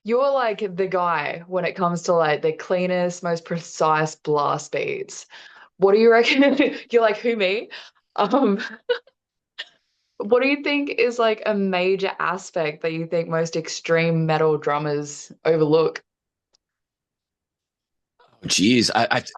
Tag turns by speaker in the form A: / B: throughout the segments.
A: You're like the guy when it comes to like the cleanest, most precise blast beats. What do you reckon? You're like, who, me? Um, what do you think is like a major aspect that you think most extreme metal drummers overlook?
B: Geez, it,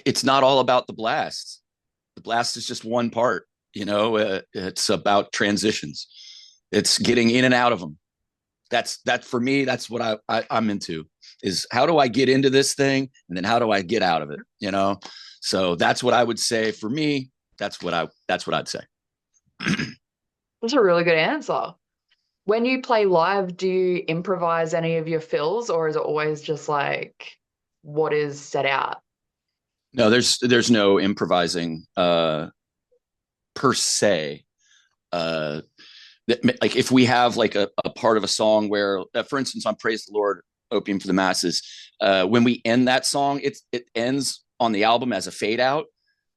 B: it's not all about the blast. The blast is just one part. It's about transitions. It's getting in and out of them. That for me. That's what I'm into. Is how do I get into this thing, and then how do I get out of it? So that's what I would say for me. That's what I'd say.
A: That's a really good answer. When you play live, do you improvise any of your fills, or is it always just like what is set out?
B: No, there's no improvising per se. Uh, like if we have like a part of a song where, for instance, on Praise the Lord, Opium for the Masses, when we end that song, it ends on the album as a fade out.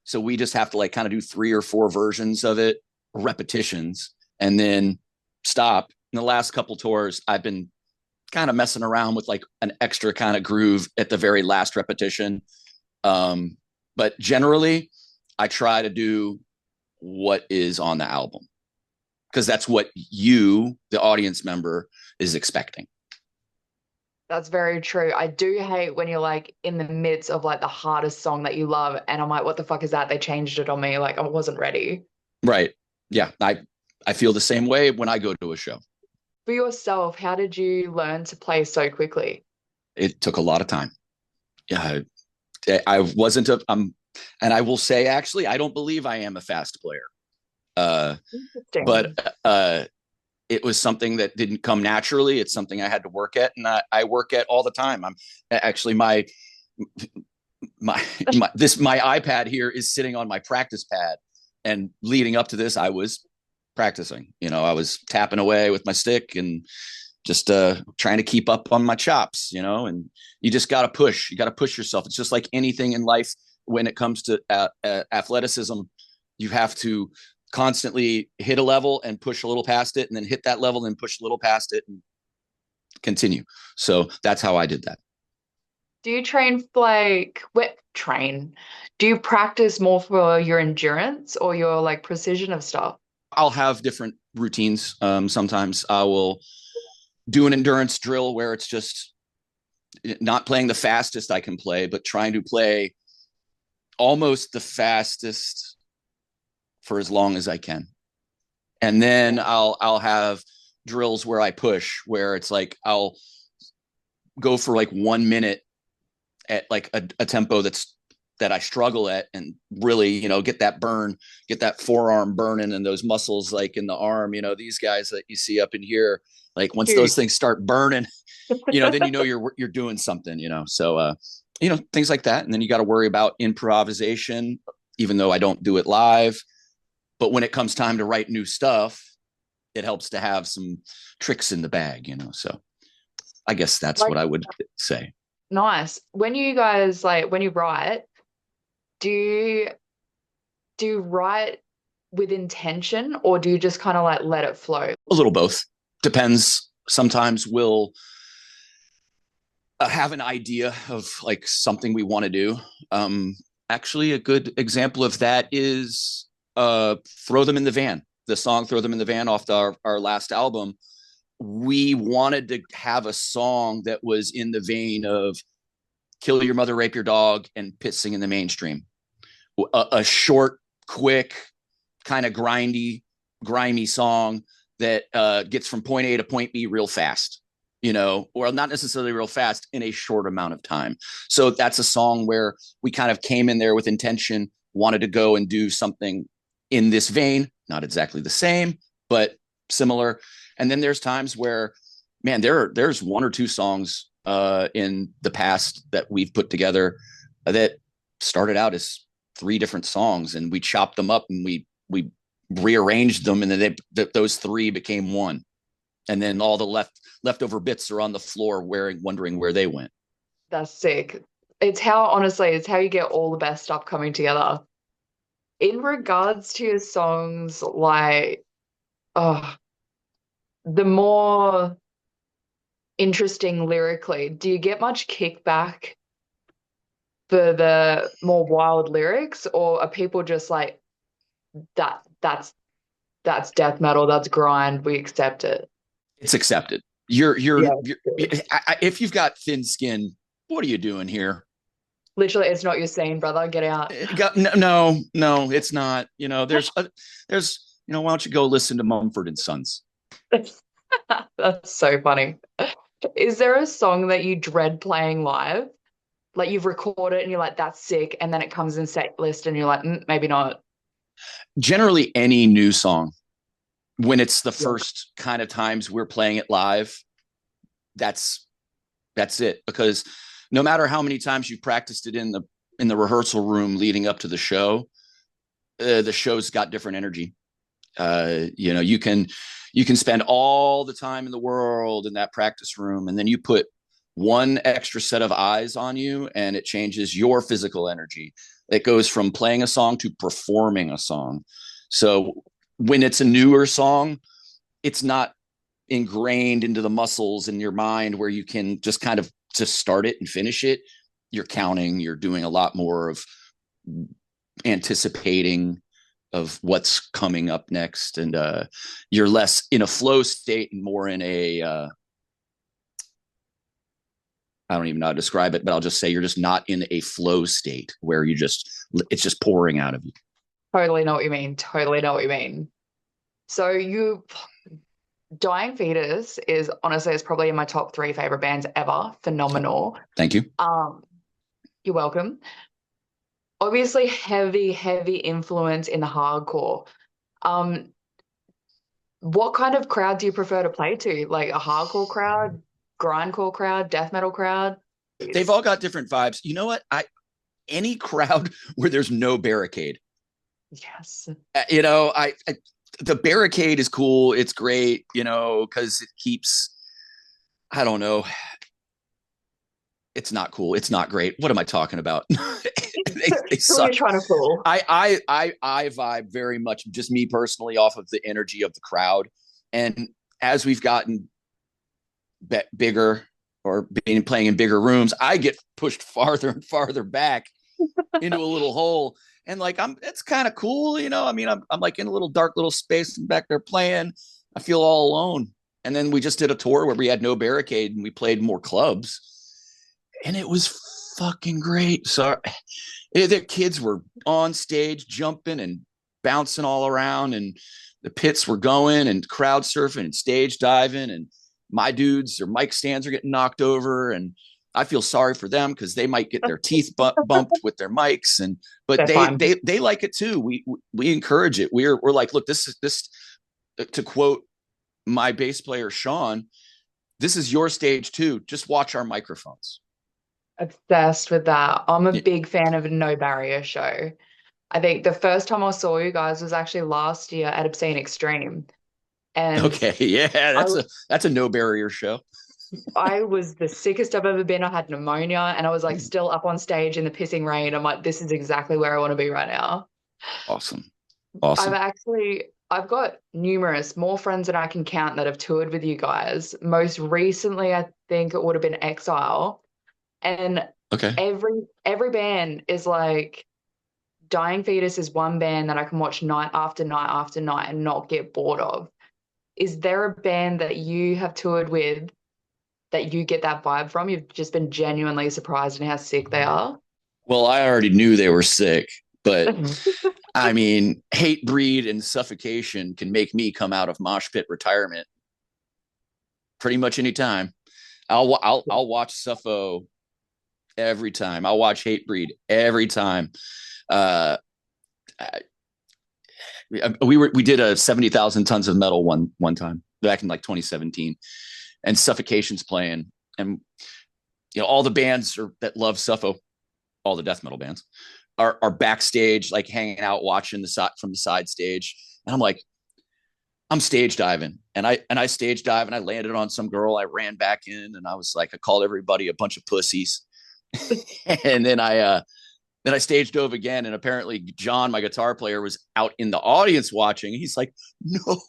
B: So we just have to like kind of do 3 or 4 versions of it, repetitions, and then stop. In the last couple tours, I've been kind of messing around with like an extra kind of groove at the very last repetition. But generally, I try to do what is on the album because that's what you, the audience member, is expecting.
A: That's very true. I do hate when you're like in the midst of like the hardest song that you love, and I'm like, what the fuck is that? They changed it on me. Like I wasn't ready.
B: Right. Yeah. I feel the same way when I go to a show.
A: For yourself, how did you learn to play so quickly?
B: It took a lot of time. Yeah. I wasn't and I will say, actually, I don't believe I am a fast player. Uh,
A: Interesting.
B: but it was something that didn't come naturally. It's something I had to work at, and I work at all the time. I'm actually my iPad here is sitting on my practice pad, and leading up to this, I was practicing. I was tapping away with my stick and just trying to keep up on my chops. And you just got to push. You got to push yourself. It's just like anything in life. When it comes to athleticism, you have to constantly hit a level and push a little past it, and then hit that level and push a little past it and continue. So that's how I did that.
A: Do you train like what train? Do you practice more for your endurance or your like precision of stuff?
B: I'll have different routines. Sometimes I will do an endurance drill where it's just not playing the fastest I can play, but trying to play almost the fastest for as long as I can. And then I'll have drills where I push, where it's like I'll go for like 1 minute at like a tempo that I struggle at, and really, get that burn, get that forearm burning, and those muscles like in the arm, these guys that you see up in here, like once
A: Huge.
B: those things start burning, then you're doing something, So things like that. And then you got to worry about improvisation, even though I don't do it live. But when it comes time to write new stuff, it helps to have some tricks in the bag. So I guess that's
A: Like
B: what I would say.
A: nice. When you guys like when you write, do you do you write with intention or do you just kind of like let it flow?
B: A little both. Depends. Sometimes we'll have an idea of like something we want to do. Actually, a good example of that is Throw Them in the Van. The song Throw Them in the Van off our last album. We wanted to have a song that was in the vein of Kill Your Mother, Rape Your Dog, and Pissing in the Mainstream. A short, quick, kind of grimy song that gets from point A to point B real fast, or not necessarily real fast in a short amount of time. So that's a song where we kind of came in there with intention, wanted to go and do something in this vein, not exactly the same, but similar. And then there's times where, man, there's 1 or 2 songs in the past that we've put together that started out as 3 different songs, and we chopped them up and we rearranged them, and then those 3 became one. And then all the leftover bits are on the floor, wondering where they went.
A: That's sick. It's how honestly, it's how you get all the best stuff coming together. In regards to your songs, like, oh, the more interesting lyrically, do you get much kickback for the more wild lyrics, or are people just like that's death metal, that's grind, we accept it?
B: It's accepted. You're
A: Yeah.
B: if you've got thin skin, what are you doing here?
A: Literally, it's not your scene, brother. Get out.
B: No, it's not. Why don't you go listen to Mumford and Sons?
A: That's so funny. Is there a song that you dread playing live? Like you've recorded and you're like, that's sick, and then it comes in set list and you're like, maybe not.
B: Generally, any new song, when it's the
A: Yeah.
B: first kind of times we're playing it live, that's that's it. Because no matter how many times you practiced it in the rehearsal room leading up to the show's got different energy. You can spend all the time in the world in that practice room, and then you put one extra set of eyes on you, and it changes your physical energy. It goes from playing a song to performing a song. So when it's a newer song, it's not ingrained into the muscles in your mind where you can just kind of just start it and finish it. You're counting, you're doing a lot more of anticipating of what's coming up next, and you're less in a flow state and more in a I don't even know how to describe it, but I'll just say you're just not in a flow state where it's just pouring out of you.
A: Totally know what you mean. Totally know what you mean. So you Dying Fetus is honestly it's probably in my top three favorite bands ever. Phenomenal.
B: Thank you.
A: Um, you're welcome. Obviously, heavy influence in the hardcore. Um, what kind of crowd do you prefer to play to? Like a hardcore crowd, grindcore crowd, death metal crowd?
B: They've all got different vibes. You know what? I Any crowd where there's no barricade.
A: Yes.
B: I the barricade is cool. It's great, because it keeps. I don't know. It's not cool. It's not great. What am I talking about? They
A: Who are you
B: suck.
A: trying to fool?
B: I vibe very much, just me personally, off of the energy of the crowd. And as we've gotten bigger or being playing in bigger rooms, I get pushed farther and farther back into a little hole. And like it's kind of cool, I'm like in a little dark little space and back there playing. I feel all alone. And then we just did a tour where we had no barricade and we played more clubs, and it was fucking great. So the kids were on stage jumping and bouncing all around, and the pits were going and crowd surfing and stage diving, and my dudes or mic stands are getting knocked over, and I feel sorry for them because they might get their teeth bumped with their mics, and but
A: They're fine.
B: they like it too. We encourage it. We're like, look, this is this to quote my bass player Sean, this is your stage too. Just watch our microphones.
A: Obsessed with that. I'm a
B: Yeah.
A: big fan of a No Barrier show. I think the first time I saw you guys was actually last year at Obscene Extreme. And
B: Okay, yeah,
A: I
B: that's a no barrier show.
A: I was the sickest I've ever been. I had pneumonia and I was like still up on stage in the pissing rain. I'm like, this is exactly where I want to be right now.
B: Awesome, awesome.
A: I've got numerous more friends than I can count that have toured with you guys. Most recently, I think it would have been Exile. And
B: Okay.
A: every band is like Dying Fetus is one band that I can watch night after night after night and not get bored of. Is there a band that you have toured with that you get that vibe from? You've just been genuinely surprised in how sick they are.
B: Well, I already knew they were sick, but I mean, hate breed and suffocation can make me come out of mosh pit retirement pretty much any time. I'll watch Suffo every time. I'll watch Hate Breed every time. Uh, we did a 70,000 tons of metal one time back in like 2017, and Suffocation's playing, and all the bands that love Suffo, all the death metal bands are backstage, like hanging out, watching the side from the side stage. And I'm like, I'm stage diving, and I stage dive, and I landed on some girl. I ran back in, and I was like, I called everybody a bunch of pussies, and then Then I stage dove again, and apparently John, my guitar player, was out in the audience watching. He's like, "No,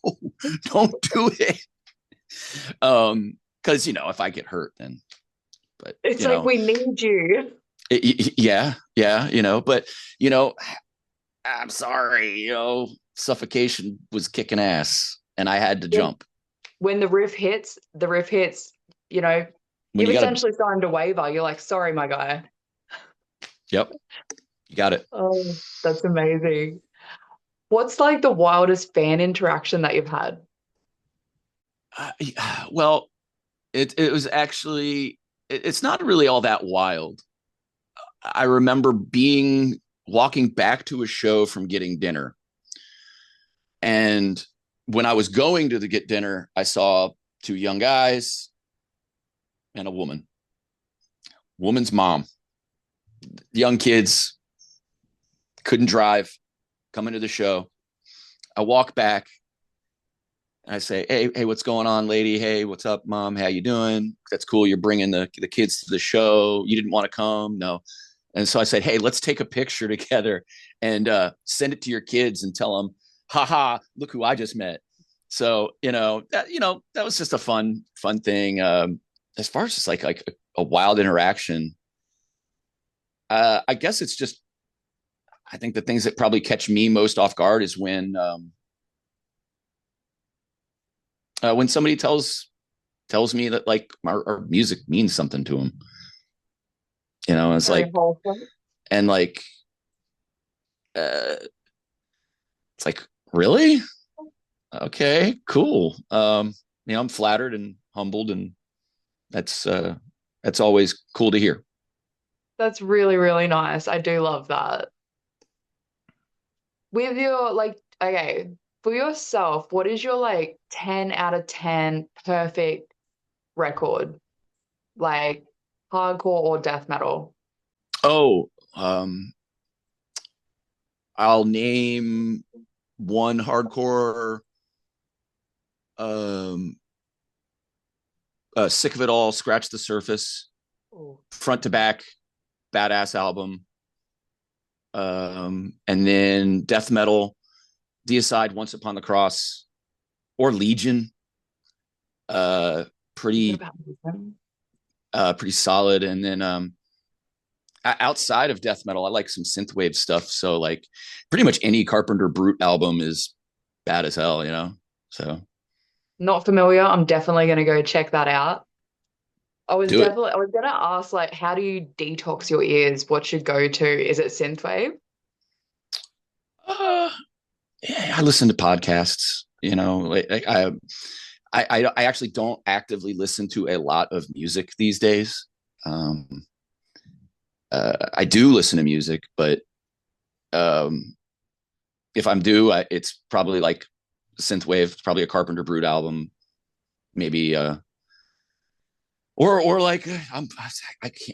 B: don't do it." Because if I get hurt, then, but
A: It's like we need you.
B: yeah, yeah, but you know, I'm sorry, suffocation was kicking ass, and I had to
A: When
B: jump.
A: when the riff hits,
B: When
A: you've
B: you got to,
A: essentially signed a waiver. You're like, sorry, my guy.
B: yep, you got it.
A: Oh, that's amazing. What's like the wildest fan interaction that you've had?
B: Uh, well, it was actually it's not really all that wild. I remember walking back to a show from getting dinner, and when I was going to get dinner, I saw two young guys and a woman's mom, young kids, couldn't drive, coming to the show. I walk back and I say, hey, what's going on, lady? Hey, what's up, mom? How you doing? That's cool. You're bringing the kids to the show. You didn't want to come? No. And so I said, hey, let's take a picture together and send it to your kids and tell them, haha, look who I just met. So, that was just a fun thing. As far as just like a wild interaction, I guess it's just, I think the things that probably catch me most off guard is when somebody tells me that like our music means something to them. It's
A: Very
B: like,
A: wholesome.
B: and like, uh, it's like, really? Okay, cool. I'm flattered and humbled, and that's always cool to hear.
A: That's really, really nice. I do love that. With your like, okay, for yourself, what is your like 10 out of 10 perfect record? Like hardcore or death metal?
B: Oh, I'll name one hardcore, um, Sick of It All, Scratch the Surface,
A: Ooh.
B: front to back, badass album. And then death metal, Deicide, Once Upon the Cross, or Legion. Uh,
A: What
B: pretty
A: about them?
B: pretty solid. And then outside of death metal, I like some synthwave stuff. So like pretty much any Carpenter Brute album is bad as hell. So
A: Not familiar. I'm definitely gonna go check that out.
B: do it.
A: I was gonna ask like how do you detox your ears? What's your go-to? Is it synthwave?
B: Uh, yeah, I listen to podcasts. I actually don't actively listen to a lot of music these days. Um, I do listen to music, but um, if I'm due, it's probably like synthwave. It's probably a Carpenter Brute album, maybe. Or like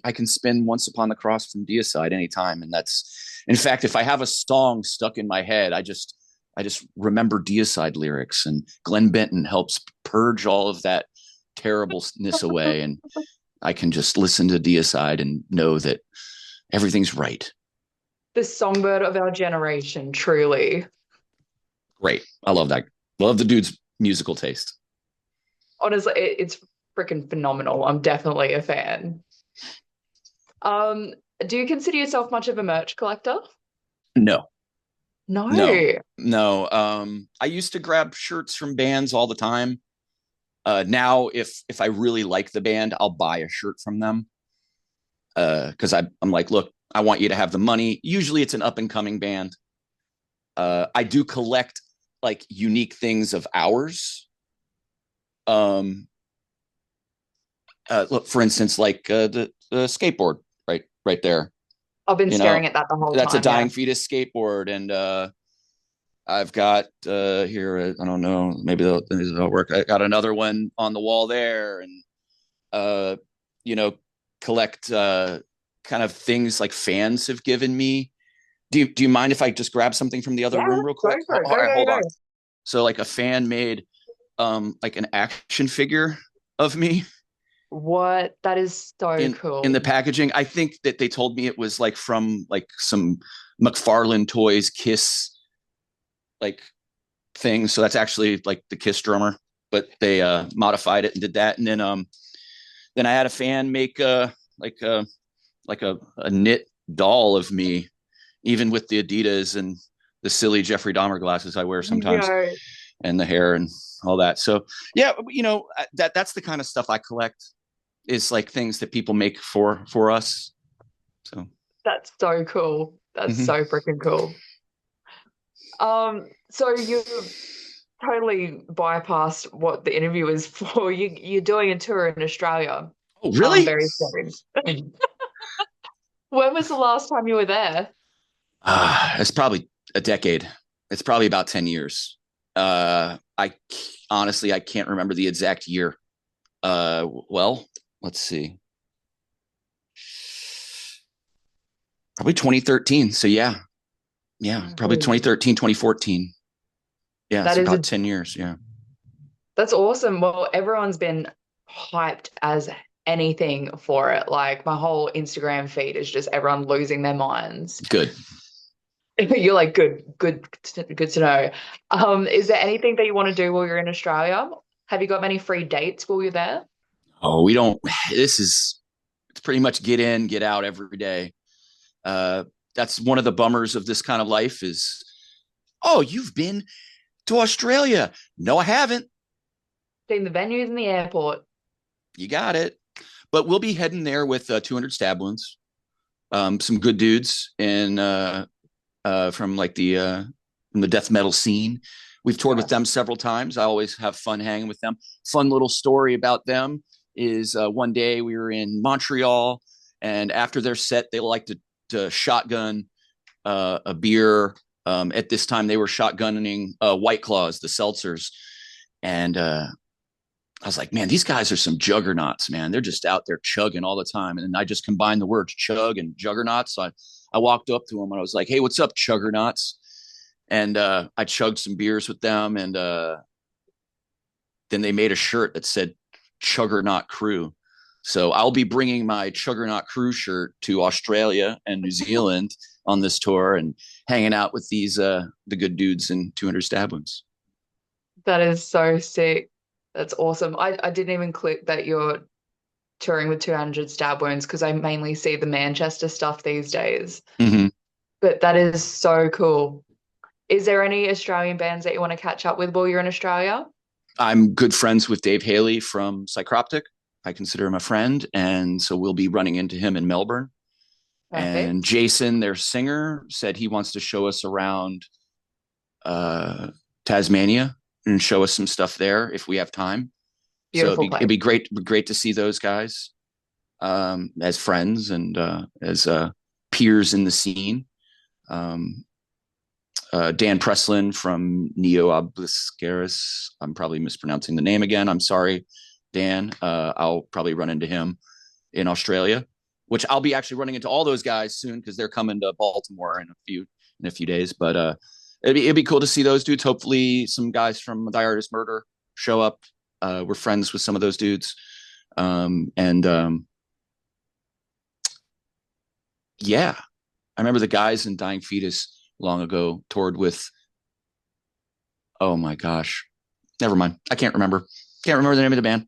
B: I can spin Once Upon the Cross from Deicide anytime, and that's, in fact, if I have a song stuck in my head, I just remember Deicide lyrics, and Glenn Benton helps purge all of that terribleness away, and I can just listen to Deicide and know that everything's right.
A: The songbird of our generation, truly.
B: Great, I love that. Love the dude's musical taste.
A: Honestly, it's freaking phenomenal. I'm definitely a fan. Um, do you consider yourself much of a merch collector?
B: No, no,
A: No.
B: no. I used to grab shirts from bands all the time. Now, if I really like the band, I'll buy a shirt from them. Because I'm like, look, I want you to have the money. Usually, it's an up and coming band. I do collect like unique things of ours. Um, Look, for instance, like the skateboard, right there.
A: I've been
B: You know,
A: staring at that the whole
B: that's a
A: time, yeah.
B: Dying Fetus skateboard, and I've got here. I don't know. Maybe they'll work. I got another one on the wall there, and uh, you know, collect kind of things like fans have given me. Do you mind if I just grab something from the other
A: Yeah,
B: room real
A: go
B: quick?
A: for it.
B: All
A: Go,
B: right,
A: go,
B: hold on.
A: go.
B: So like a fan made like an action figure of me.
A: What? That is so
B: in the
A: cool.
B: packaging. I think that they told me it was like from like some McFarlane Toys Kiss like thing. So that's actually like the Kiss drummer, but they modified it and did that. And then I had a fan make like a a knit doll of me, even with the Adidas and the silly Jeffrey Dahmer glasses I wear sometimes,
A: Yo,
B: and the hair and all that. So yeah, that's the kind of stuff I collect, is like things that people make for us. So
A: that's so cool. That's
B: mhm.
A: so freaking cool. So you totally bypassed what the interview is for. You're doing a tour in Australia,
B: Oh really?
A: very soon. When was the last time you were there?
B: It's probably a decade. It's probably about 10 years. I honestly I can't remember the exact year. Well, let's see. Probably 2013. So yeah. Yeah, probably
A: No.
B: 2013, 2014. Yeah,
A: That
B: it's
A: is
B: about 10 years. Yeah.
A: that's awesome. Well, everyone's been hyped as anything for it. Like my whole Instagram feed is just everyone losing their minds.
B: Good.
A: You're like, good to know. Is there anything that you want to do while you're in Australia? Have you got many free dates while you're there?
B: Oh, we don't. This is, it's pretty much get in, get out every day. Uh, that's one of the bummers of this kind of life is, oh, you've been to Australia. No, I haven't.
A: Seen the venues in the airport.
B: You got it. But we'll be heading there with 200 stab wounds. Some good dudes in from like from the death metal scene. We've toured with
A: Yeah.
B: them several times. I always have fun hanging with them. Fun little story about them is one day we were in Montreal, and after their set, they like to shotgun a beer. At this time, they were shotgunning White Claws, the seltzers, and I was like, man, these guys are some juggernauts, man. They're just out there chugging all the time. And I just combined the words chug and juggernauts. So I walked up to them and I was like, hey, what's up, juggernauts? And I chugged some beers with them. And then they made a shirt that said Chuggernaut Crew. So I'll be bringing my Chuggernaut Crew shirt to Australia and New Zealand on this tour and hanging out with these the good dudes in 200 stab wounds.
A: That is so sick. That's awesome. I didn't even click that you're touring with 200 stab wounds because I mainly see the Manchester stuff these days.
B: Mm-hmm.
A: But that is so cool. Is there any Australian bands that you want to catch up with while you're in Australia?
B: I'm good friends with Dave Haley from Psychroptic. I consider him a friend, and so we'll be running into him in Melbourne. And
A: Perfect.
B: Jason, their singer, said he wants to show us around uh, Tasmania and show us some stuff there if we have time. So
A: Beautiful
B: it'd
A: place.
B: be great to see those guys as friends and as peers in the scene. Um, Dan Preslin from Neo Obliscaris. I'm probably mispronouncing the name again. I'm sorry, Dan. I'll probably run into him in Australia, which I'll be actually running into all those guys soon because they're coming to Baltimore in a few days. But it'd be cool to see those dudes. Hopefully, some guys from Die Artist Murder show up. We're friends with some of those dudes, and yeah, I remember the guys in Dying Fetus long ago toured with. Oh my gosh, never mind. I can't remember. Can't remember the name of the band.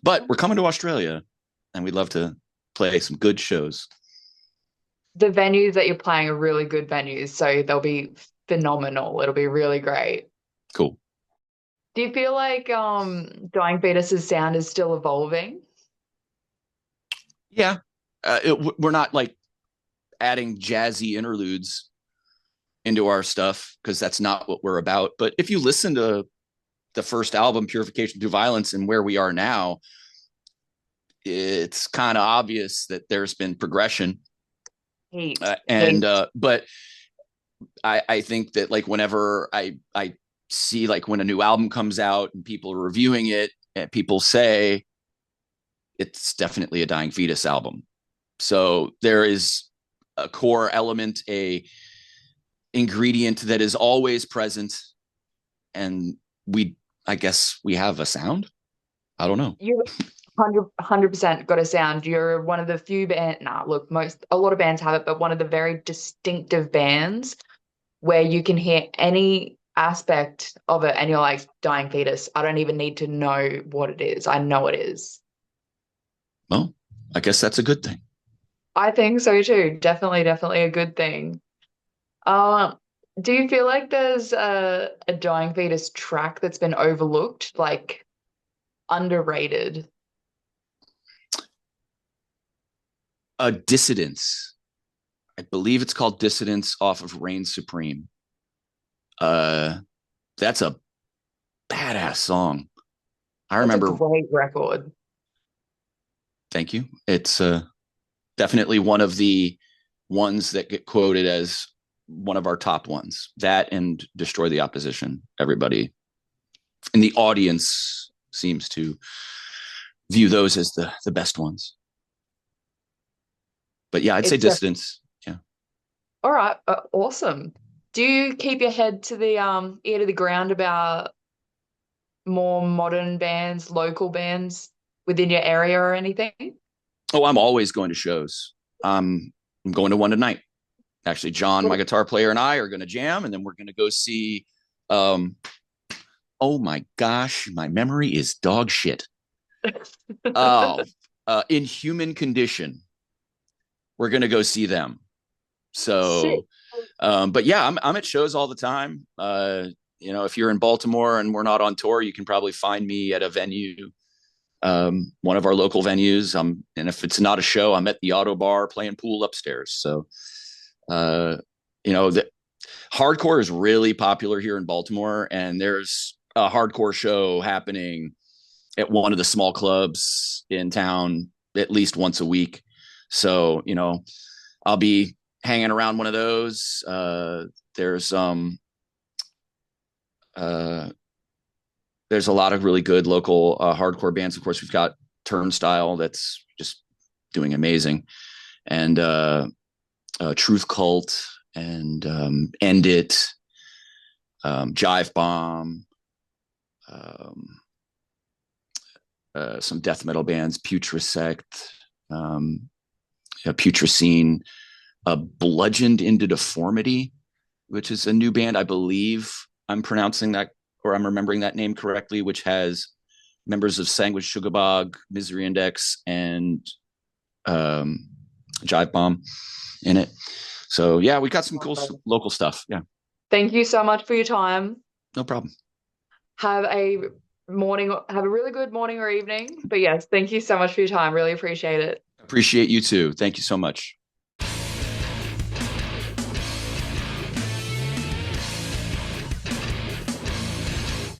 B: But we're coming to Australia, and we'd love to play some good shows.
A: The venues that you're playing are really good venues, so they'll be phenomenal. It'll be really great.
B: Cool.
A: Do you feel like Dying Fetus's sound is still evolving?
B: Yeah, we're not like adding jazzy interludes into our stuff because that's not what we're about. But if you listen to the first album, Purification Through Violence, and where we are now, it's kind of obvious that there's been progression.
A: Heaps,
B: And
A: heaps.
B: but I think that like whenever I see like when a new album comes out and people are reviewing it, and people say it's definitely a Dying Fetus album. So there is a core element, a ingredient that is always present, and we I guess we have a sound. I don't know.
A: You 100% got a sound. You're one of the few band. Nah, look, a lot of bands have it, but one of the very distinctive bands where you can hear any aspect of it, and you're like, Dying Fetus. I don't even need to know what it is. I know it is.
B: Well, I guess that's a good thing.
A: I think so too. Definitely, definitely a good thing. Uh, do you feel like there's a Dying Fetus track that's been overlooked, like underrated?
B: Dissidence. I believe it's called Dissidence off of Reign Supreme. Uh, that's a badass song. I
A: That's a
B: remember.
A: great record.
B: Thank you. It's definitely one of the ones that get quoted as one of our top ones. That and Destroy the Opposition. Everybody in the audience seems to view those as the best ones. But yeah, I'd say
A: It's def
B: Dissidence. Yeah.
A: All right, awesome. Do you keep your head to the ear to the ground about more modern bands, local bands within your area or anything?
B: Oh, I'm always going to shows. I'm going to one tonight. Actually, John, my
A: Cool.
B: guitar player, and I are going to jam, and then we're going to go see. Um, oh my gosh, my memory is dog shit. Oh, in human condition, we're going to go see them.
A: Sick.
B: So, but yeah, I'm at shows all the time. If you're in Baltimore and we're not on tour, you can probably find me at a venue, one of our local venues. And if it's not a show, I'm at the Auto Bar playing pool upstairs. So, uh, the hardcore is really popular here in Baltimore, and there's a hardcore show happening at one of the small clubs in town at least once a week. So, I'll be hanging around one of those. There's uh, there's a lot of really good local hardcore bands. Of course, we've got Turnstile that's just doing amazing, and Truth Cult, and End It, Jive Bomb, um, some death metal bands, Putresect, Putrescene, Bludgeoned into Deformity, which is a new band. I believe I'm pronouncing that, or I'm remembering that name correctly, which has members of Sanguine Sugarbog, Misery Index, and Jive Bomb in it. So yeah, we got some cool local stuff. Yeah,
A: Thank you so much for your time.
B: no problem.
A: Have a really good morning or evening. But yes, thank you so much for your time. Really appreciate it.
B: Appreciate you too. Thank you so much.